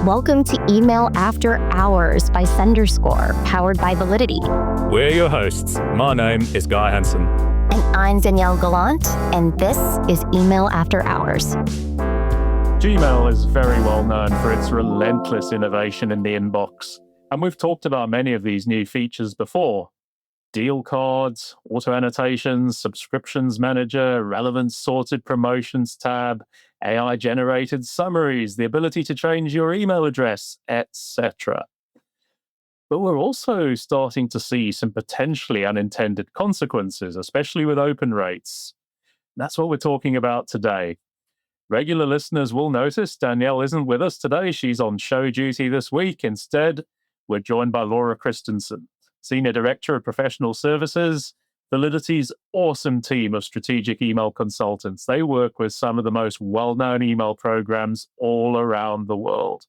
Welcome to Email After Hours by Senderscore, powered by Validity. We're your hosts. My name is Guy Hansen. And I'm Danielle Gallant, and this is Email After Hours. Gmail is very well known for its relentless innovation in the inbox, and we've talked about many of these new features before. Deal cards, auto annotations, subscriptions manager, relevance sorted promotions tab, AI generated summaries, the ability to change your email address, etc. But we're also starting to see some potentially unintended consequences, especially with open rates. That's what we're talking about today. Regular listeners will notice Danielle isn't with us today. She's on show duty this week. Instead, we're joined by Laura Christensen, Senior Director of Professional Services, Validity's awesome team of strategic email consultants. They work with some of the most well-known email programs all around the world.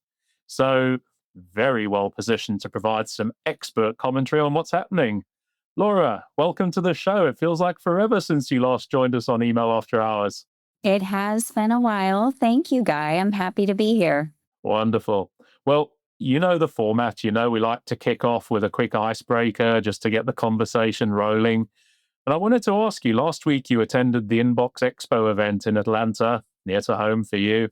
So, very well positioned to provide some expert commentary on what's happening. Laura, welcome to the show. It feels like forever since you last joined us on Email After Hours. It has been a while. Thank you, Guy. I'm happy to be here. Wonderful. Well, you know the format. You know we like to kick off with a quick icebreaker just to get the conversation rolling. And I wanted to ask you, last week you attended the Inbox Expo event in Atlanta, near to home for you.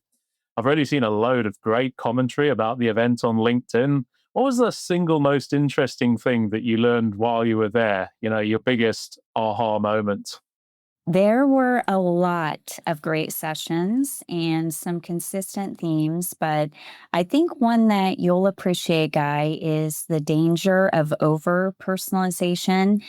I've already seen a load of great commentary about the event on LinkedIn. What was the single most interesting thing that you learned while you were there? You know, your biggest aha moment? There were a lot of great sessions and some consistent themes, but I think one that you'll appreciate, Guy, is the danger of over personalization.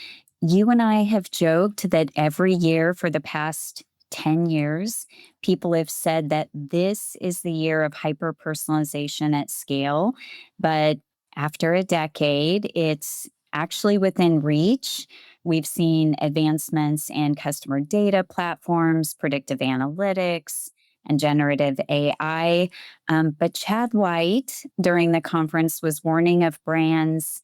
You and I have joked that every year for the past 10 years, people have said that this is the year of hyper personalization at scale. But after a decade, it's actually within reach. We've seen advancements in customer data platforms, predictive analytics, and generative AI. But Chad White during the conference was warning of brands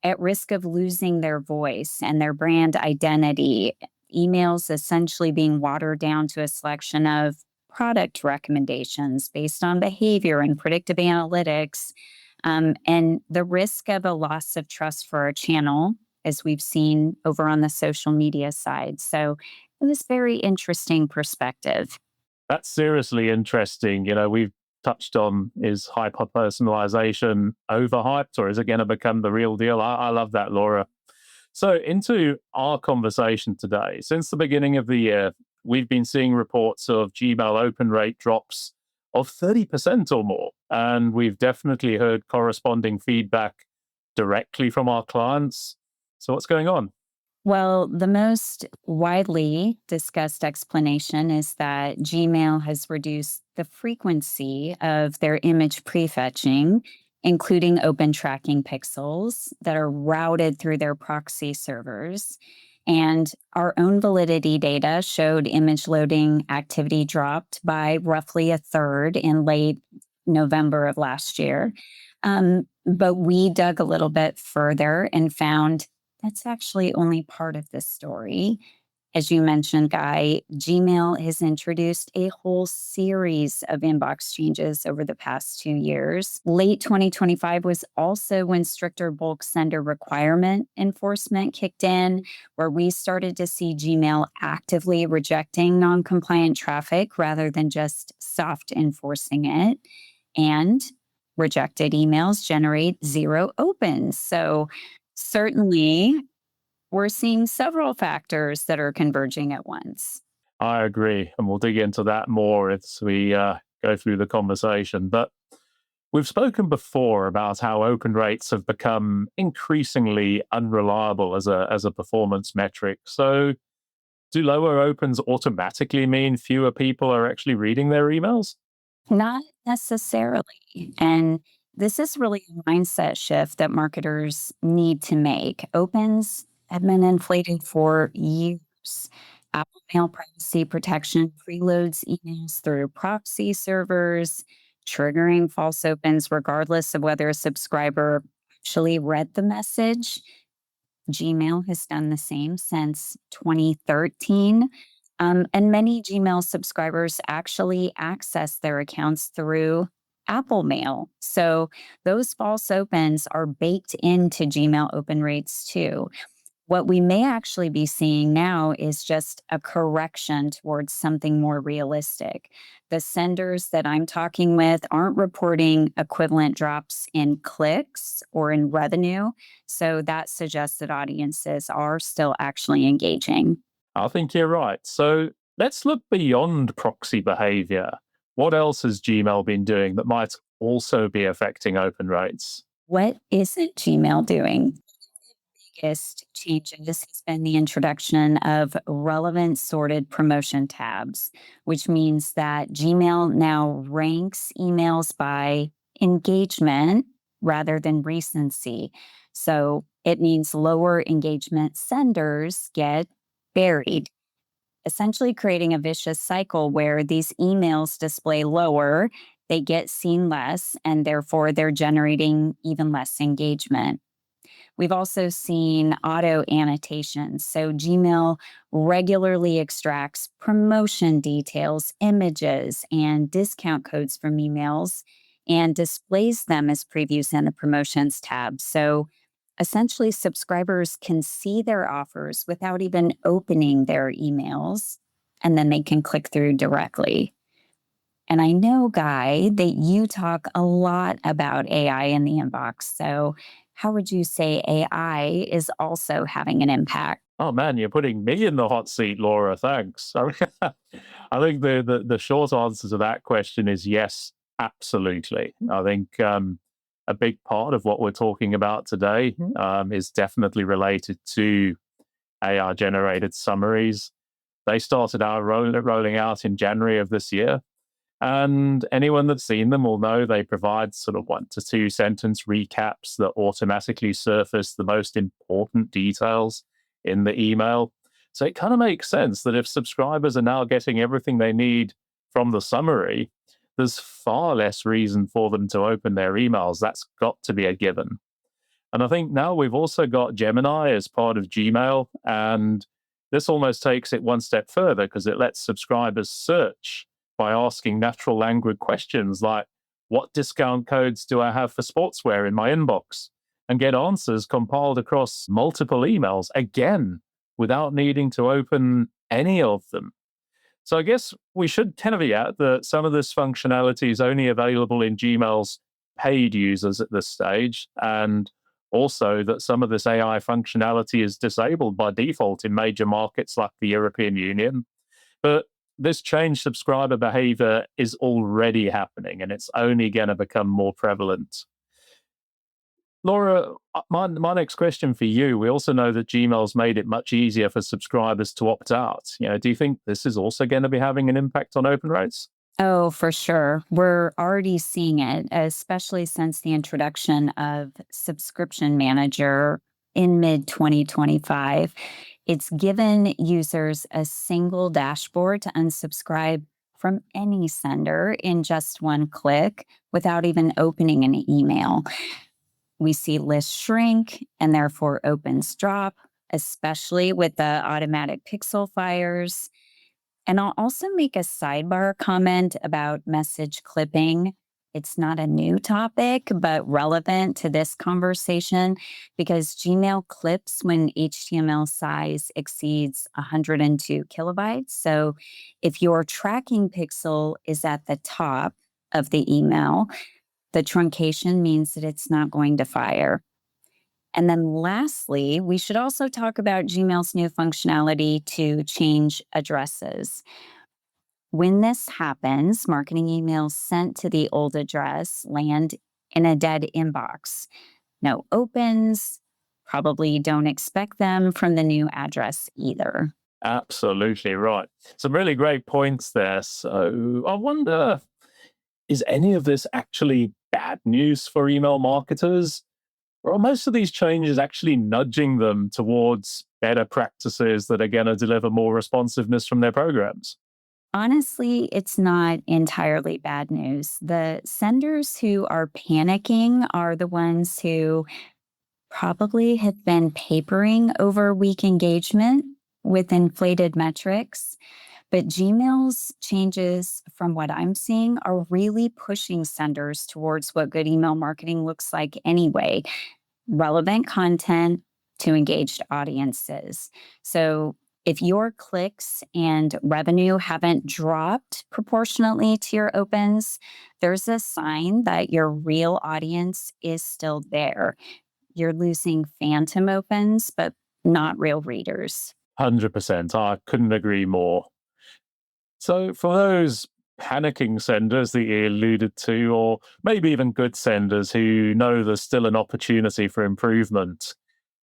at risk of losing their voice and their brand identity. Emails essentially being watered down to a selection of product recommendations based on behavior and predictive analytics, and the risk of a loss of trust for our channel, as we've seen over on the social media side. So it was very interesting perspective. That's seriously interesting. You know, we've touched on, is hyper personalization overhyped, or is it going to become the real deal? I love that, Laura. So, into our conversation today. Since the beginning of the year, we've been seeing reports of Gmail open rate drops of 30% or more. And we've definitely heard corresponding feedback directly from our clients. So, what's going on? Well, the most widely discussed explanation is that Gmail has reduced the frequency of their image prefetching, including open tracking pixels that are routed through their proxy servers. And our own Validity data showed image loading activity dropped by roughly a third in late November of last year. But we dug a little bit further and found that's actually only part of the story. As you mentioned, Guy, Gmail has introduced a whole series of inbox changes over the past 2 years. Late 2025 was also when stricter bulk sender requirement enforcement kicked in, where we started to see Gmail actively rejecting non-compliant traffic rather than just soft enforcing it. And rejected emails generate zero opens. So certainly, we're seeing several factors that are converging at once. I agree. And we'll dig into that more as we go through the conversation. But we've spoken before about how open rates have become increasingly unreliable as a performance metric. So, do lower opens automatically mean fewer people are actually reading their emails? Not necessarily. And this is really a mindset shift that marketers need to make. Opens have been inflated for years. Apple Mail privacy protection preloads emails through proxy servers, triggering false opens regardless of whether a subscriber actually read the message. Gmail has done the same since 2013. And many Gmail subscribers actually access their accounts through Apple Mail. So those false opens are baked into Gmail open rates too. What we may actually be seeing now is just a correction towards something more realistic. The senders that I'm talking with aren't reporting equivalent drops in clicks or in revenue. So that suggests that audiences are still actually engaging. I think you're right. So let's look beyond proxy behavior. What else has Gmail been doing that might also be affecting open rates? What isn't Gmail doing? Biggest changes has been the introduction of relevant sorted promotion tabs, which means that Gmail now ranks emails by engagement rather than recency. So it means lower engagement senders get buried, essentially creating a vicious cycle where these emails display lower, they get seen less, and therefore they're generating even less engagement. We've also seen auto annotations. So Gmail regularly extracts promotion details, images, and discount codes from emails and displays them as previews in the promotions tab. So essentially, subscribers can see their offers without even opening their emails, and then they can click through directly. And I know, Guy, that you talk a lot about AI in the inbox. So, how would you say AI is also having an impact? Oh man, you're putting me in the hot seat, Laura. Thanks. I think the short answer to that question is yes, absolutely. I think a big part of what we're talking about today is definitely related to AI generated summaries. They started out rolling out in January of this year. And anyone that's seen them will know they provide sort of 1 to 2 sentence recaps that automatically surface the most important details in the email. So it kind of makes sense that if subscribers are now getting everything they need from the summary, there's far less reason for them to open their emails. That's got to be a given. And I think now we've also got Gemini as part of Gmail. And this almost takes it one step further because it lets subscribers search by asking natural language questions like, what discount codes do I have for sportswear in my inbox? And get answers compiled across multiple emails, again, without needing to open any of them. So I guess we should caveat that some of this functionality is only available in Gmail's paid users at this stage, and also that some of this AI functionality is disabled by default in major markets like the European Union. But this changed subscriber behavior is already happening, and it's only going to become more prevalent. Laura, my next question for you. We also know that Gmail's made it much easier for subscribers to opt out. Do you think this is also going to be having an impact on open rates? Oh, for sure. We're already seeing it, especially since the introduction of Subscription Manager in mid 2025. It's given users a single dashboard to unsubscribe from any sender in just one click without even opening an email. We see lists shrink and therefore opens drop, especially with the automatic pixel fires. And I'll also make a sidebar comment about message clipping. It's not a new topic, but relevant to this conversation because Gmail clips when HTML size exceeds 102 kilobytes. So if your tracking pixel is at the top of the email, the truncation means that it's not going to fire. And then lastly, we should also talk about Gmail's new functionality to change addresses. When this happens, marketing emails sent to the old address land in a dead inbox. No opens, probably don't expect them from the new address either. Absolutely right. Some really great points there. So I wonder, is any of this actually bad news for email marketers? Or are most of these changes actually nudging them towards better practices that are going to deliver more responsiveness from their programs? Honestly, it's not entirely bad news. The senders who are panicking are the ones who probably have been papering over weak engagement with inflated metrics. But Gmail's changes, from what I'm seeing, are really pushing senders towards what good email marketing looks like anyway: relevant content to engaged audiences. So if your clicks and revenue haven't dropped proportionately to your opens, there's a sign that your real audience is still there. You're losing phantom opens, but not real readers. 100%. I couldn't agree more. So for those panicking senders that you alluded to, or maybe even good senders who know there's still an opportunity for improvement,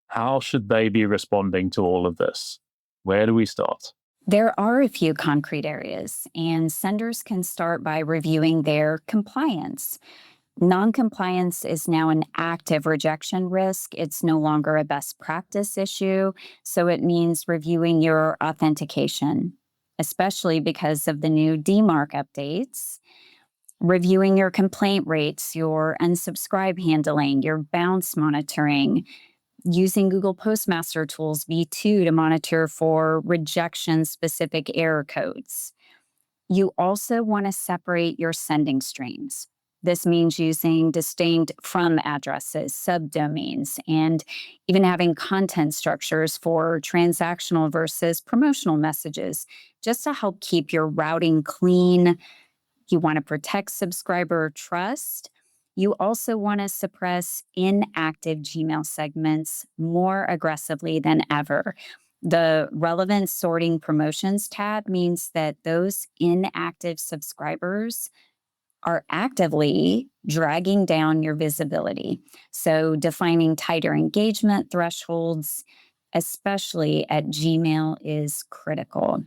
how should they be responding to all of this? Where do we start? There are a few concrete areas, and senders can start by reviewing their compliance. Noncompliance is now an active rejection risk. It's no longer a best practice issue. So it means reviewing your authentication, especially because of the new DMARC updates, reviewing your complaint rates, your unsubscribe handling, your bounce monitoring, using Google Postmaster Tools V2 to monitor for rejection specific error codes. You also want to separate your sending streams. This means using distinct from addresses, subdomains, and even having content structures for transactional versus promotional messages, just to help keep your routing clean. You want to protect subscriber trust. You also want to suppress inactive Gmail segments more aggressively than ever. The relevant sorting promotions tab means that those inactive subscribers are actively dragging down your visibility. So, defining tighter engagement thresholds, especially at Gmail, is critical.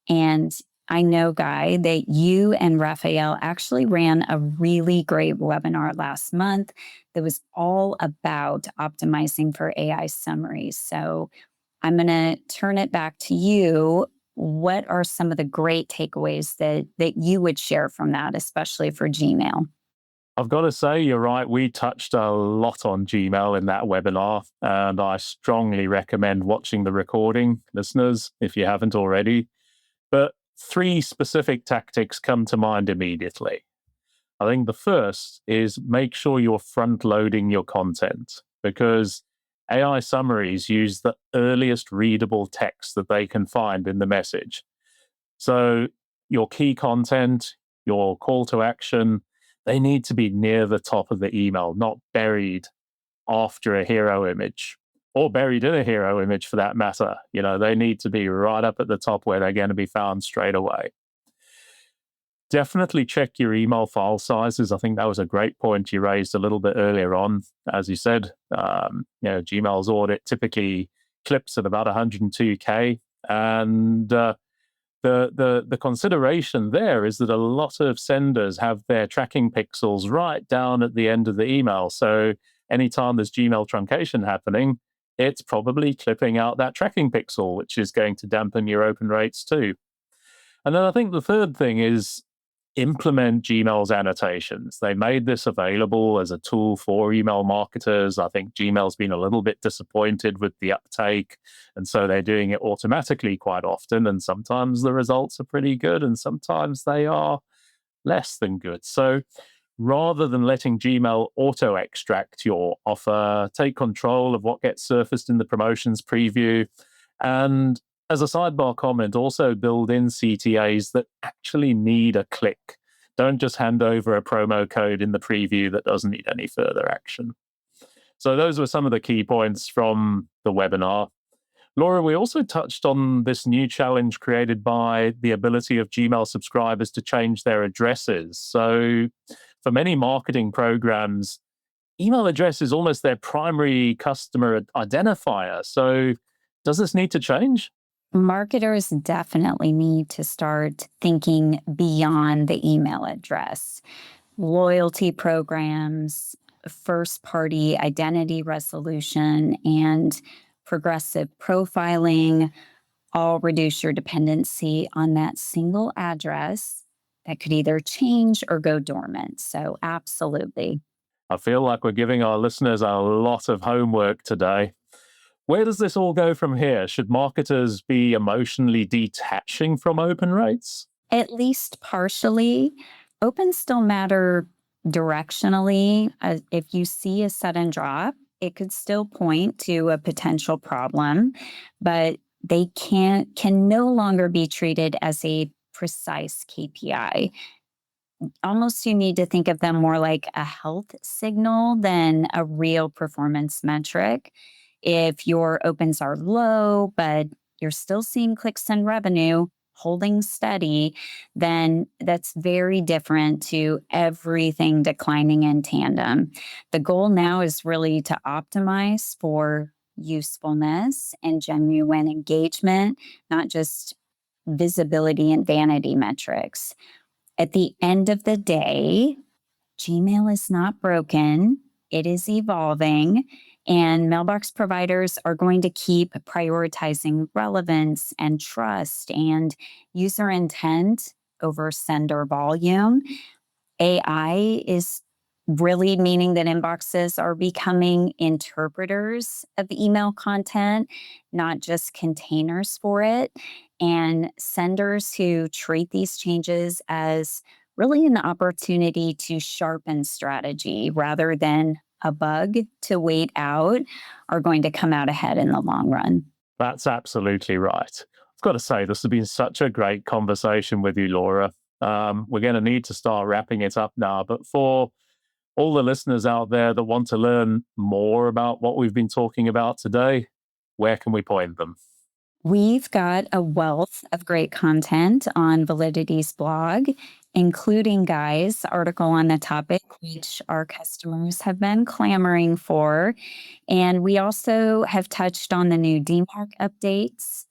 And I know, Guy, that you and Raphael actually ran a really great webinar last month that was all about optimizing for AI summaries. So I'm going to turn it back to you. What are some of the great takeaways that you would share from that, especially for Gmail? I've got to say, you're right. We touched a lot on Gmail in that webinar, and I strongly recommend watching the recording, listeners, if you haven't already. But 3 specific tactics come to mind immediately. I think the first is make sure you're front loading your content, because AI summaries use the earliest readable text that they can find in the message. So your key content, your call to action, they need to be near the top of the email, not buried after a hero image, or buried in a hero image for that matter. They need to be right up at the top where they're going to be found straight away. Definitely check your email file sizes. I think that was a great point you raised a little bit earlier on. As you said, Gmail's audit typically clips at about 102K. And the consideration there is that a lot of senders have their tracking pixels right down at the end of the email. So anytime there's Gmail truncation happening, it's probably clipping out that tracking pixel, which is going to dampen your open rates too. And then I think the third thing is implement Gmail's annotations. They made this available as a tool for email marketers. I think Gmail's been a little bit disappointed with the uptake, and so they're doing it automatically quite often. And sometimes the results are pretty good, and sometimes they are less than good. So rather than letting Gmail auto-extract your offer, take control of what gets surfaced in the promotions preview. And as a sidebar comment, also build in CTAs that actually need a click. Don't just hand over a promo code in the preview that doesn't need any further action. So those were some of the key points from the webinar. Laura, we also touched on this new challenge created by the ability of Gmail subscribers to change their addresses. So for many marketing programs, email address is almost their primary customer identifier. So does this need to change? Marketers definitely need to start thinking beyond the email address. Loyalty programs, first party identity resolution, and progressive profiling all reduce your dependency on that single address that could either change or go dormant. So, absolutely. I feel like we're giving our listeners a lot of homework today. Where does this all go from here? Should marketers be emotionally detaching from open rates? At least partially. Opens still matter directionally. If you see a sudden drop, it could still point to a potential problem, but they can no longer be treated as a precise KPI. Almost you need to think of them more like a health signal than a real performance metric. If your opens are low, but you're still seeing clicks and revenue holding steady, then that's very different to everything declining in tandem. The goal now is really to optimize for usefulness and genuine engagement, not just visibility and vanity metrics. At the end of the day, Gmail is not broken, it is evolving, and mailbox providers are going to keep prioritizing relevance and trust and user intent over sender volume. AI is really meaning that inboxes are becoming interpreters of email content, not just containers for it. And senders who treat these changes as really an opportunity to sharpen strategy rather than a bug to wait out are going to come out ahead in the long run. That's absolutely right. I've got to say, this has been such a great conversation with you, Laura. We're going to need to start wrapping it up now. But for all the listeners out there that want to learn more about what we've been talking about today, where can we point them? We've got a wealth of great content on Validity's blog, including Guy's article on the topic, which our customers have been clamoring for. And we also have touched on the new DMARC updates.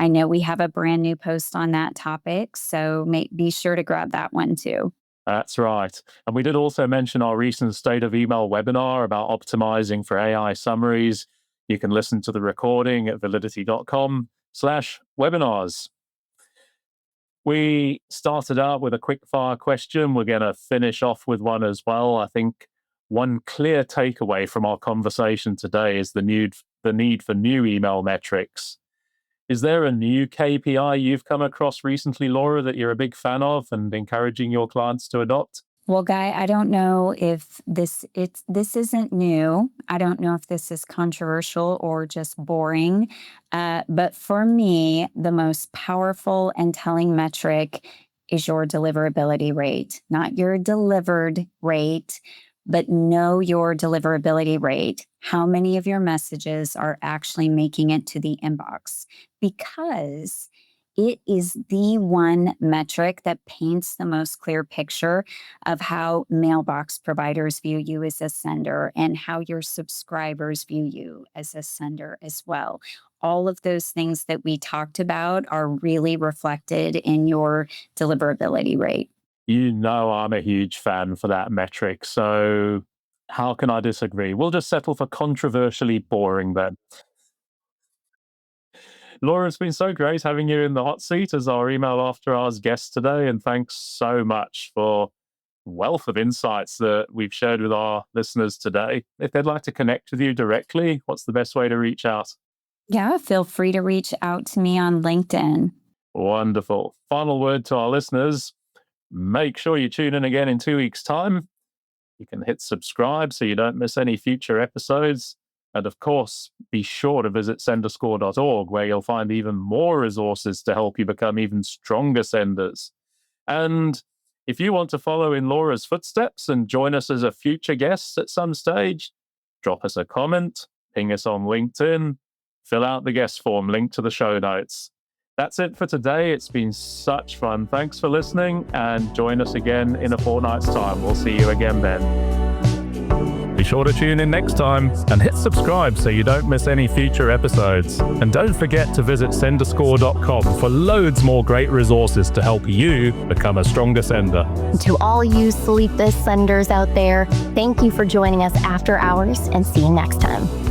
I know we have a brand new post on that topic, so be sure to grab that one too. That's right. And we did also mention our recent State of Email webinar about optimizing for AI summaries. You can listen to the recording at validity.com/webinars. We started out with a quick fire question. We're going to finish off with one as well. I think one clear takeaway from our conversation today is the need for new email metrics. Is there a new KPI you've come across recently, Laura, that you're a big fan of and encouraging your clients to adopt? Well, Guy, I don't know if this isn't new. I don't know if this is controversial or just boring. But for me, the most powerful and telling metric is your deliverability rate, not your delivered rate, but know your deliverability rate. How many of your messages are actually making it to the inbox? Because it is the one metric that paints the most clear picture of how mailbox providers view you as a sender and how your subscribers view you as a sender as well. All of those things that we talked about are really reflected in your deliverability rate. You know I'm a huge fan for that metric, so how can I disagree? We'll just settle for controversially boring then. Laura, it's been so great having you in the hot seat as our Email After Hours guest today, and thanks so much for wealth of insights that we've shared with our listeners today. If they'd like to connect with you directly, what's the best way to reach out? Yeah, feel free to reach out to me on LinkedIn. Wonderful. Final word to our listeners. Make sure you tune in again in 2 weeks' time. You can hit subscribe so you don't miss any future episodes. And of course, be sure to visit senderscore.org, where you'll find even more resources to help you become even stronger senders. And if you want to follow in Laura's footsteps and join us as a future guest at some stage, drop us a comment, ping us on LinkedIn, fill out the guest form linked to the show notes. That's it for today. It's been such fun. Thanks for listening, and join us again in a fortnight's time. We'll see you again then. Be sure to tune in next time and hit subscribe so you don't miss any future episodes. And don't forget to visit senderscore.com for loads more great resources to help you become a stronger sender. To all you sleepless senders out there, thank you for joining us after hours, and see you next time.